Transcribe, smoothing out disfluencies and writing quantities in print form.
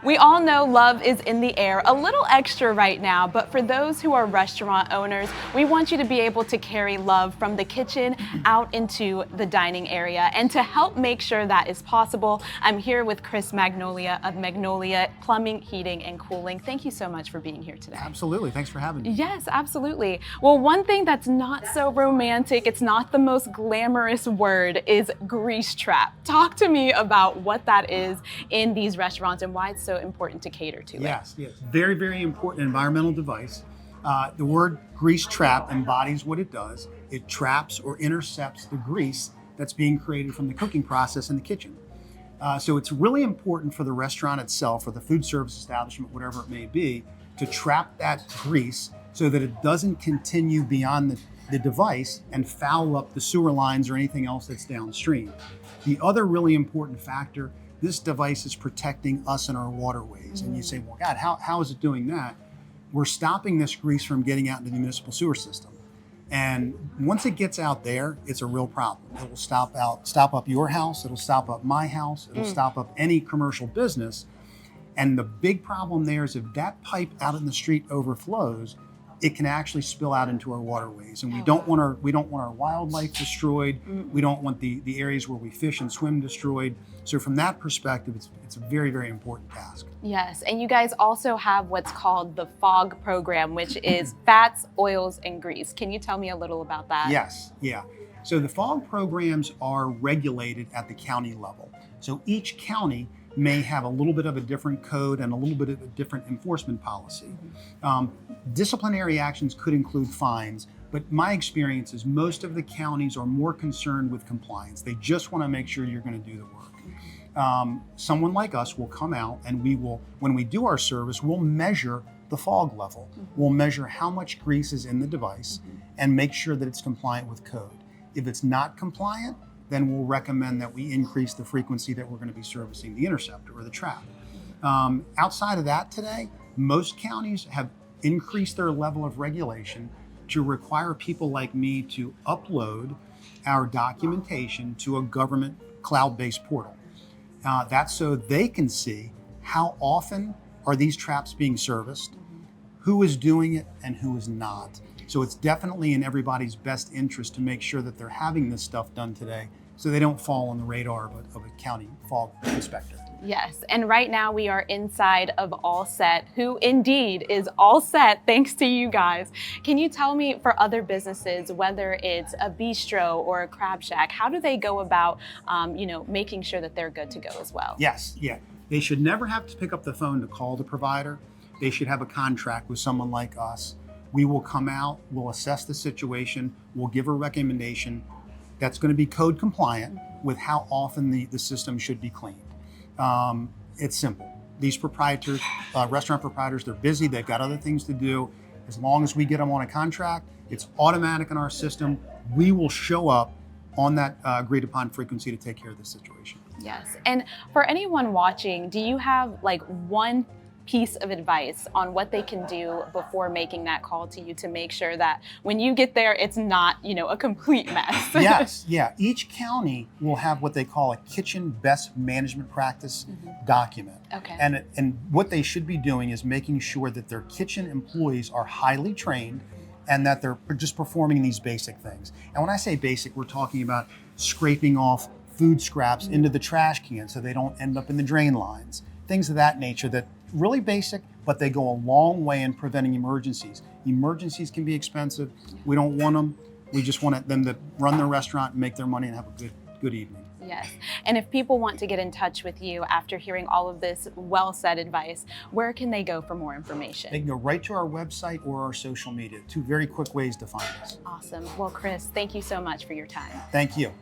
We all know love is in the air, a little extra right now, but for those who are restaurant owners, we want you to be able to carry love from the kitchen out into the dining area. And to help make sure that is possible, I'm here with Chris Magnolia of Magnolia Plumbing, Heating, and Cooling. Thank you so much for being here today. Absolutely, thanks for having me. Yes, absolutely. Well, one thing that's not so romantic, it's not the most glamorous word, is grease trap. Talk to me about what that is in these restaurants and why it's so important to cater to it. Yes, very, very important environmental device. The word grease trap embodies what it does. It traps or intercepts the grease that's being created from the cooking process in the kitchen. So it's really important for the restaurant itself or the food service establishment, whatever it may be, to trap that grease so that it doesn't continue beyond the device and foul up the sewer lines or anything else that's downstream. The other really important factor, this device is protecting us and our waterways. And you say, well, God, how is it doing that? We're stopping this grease from getting out into the municipal sewer system. And once it gets out there, it's a real problem. It will stop up your house, it'll stop up my house, it'll stop up any commercial business. And the big problem there is if that pipe out in the street overflows, it can actually spill out into our waterways. And we don't want our wildlife destroyed. We don't want the areas where we fish and swim destroyed. So from that perspective, it's a very, very important task. Yes, and you guys also have what's called the FOG program, which is fats, oils, and grease. Can you tell me a little about that? Yes, yeah. So the FOG programs are regulated at the county level. So each county may have a little bit of a different code and a little bit of a different enforcement policy. Disciplinary actions could include fines, but my experience is most of the counties are more concerned with compliance. They just want to make sure you're going to do the work. Someone like us will come out and we will, when we do our service, we'll measure the fog level. We'll measure how much grease is in the device and make sure that it's compliant with code. If it's not compliant, then we'll recommend that we increase the frequency that we're going to be servicing the interceptor or the trap. Outside of that today, most counties have increased their level of regulation to require people like me to upload our documentation to a government cloud-based portal. That's so they can see how often are these traps being serviced, who is doing it, and who is not. So it's definitely in everybody's best interest to make sure that they're having this stuff done today so they don't fall on the radar of a county fog inspector. Yes, and right now we are inside of All Set, who indeed is all set thanks to you guys. Can you tell me, for other businesses, whether it's a bistro or a crab shack, how do they go about making sure that they're good to go as well? Yes, yeah. They should never have to pick up the phone to call the provider. They should have a contract with someone like us. We will come out, we'll assess the situation, we'll give a recommendation that's going to be code compliant with how often the system should be cleaned. It's simple. These proprietors, restaurant proprietors, they're busy, they've got other things to do. As long as we get them on a contract, it's automatic in our system. We will show up on that agreed upon frequency to take care of the situation. Yes, and for anyone watching, do you have like one piece of advice on what they can do before making that call to you to make sure that when you get there, it's not, a complete mess? Yes, yeah. Each county will have what they call a kitchen best management practice document. Okay. And what they should be doing is making sure that their kitchen employees are highly trained and that they're just performing these basic things. And when I say basic, we're talking about scraping off food scraps into the trash can so they don't end up in the drain lines. Things of that nature that really basic, but they go a long way in preventing emergencies. Emergencies can be expensive. We don't want them. We just want them to run their restaurant and make their money and have a good evening. Yes, and if people want to get in touch with you after hearing all of this well-said advice, where can they go for more information? They can go right to our website or our social media. Two very quick ways to find us. Awesome. Well, Chris, thank you so much for your time. Thank you.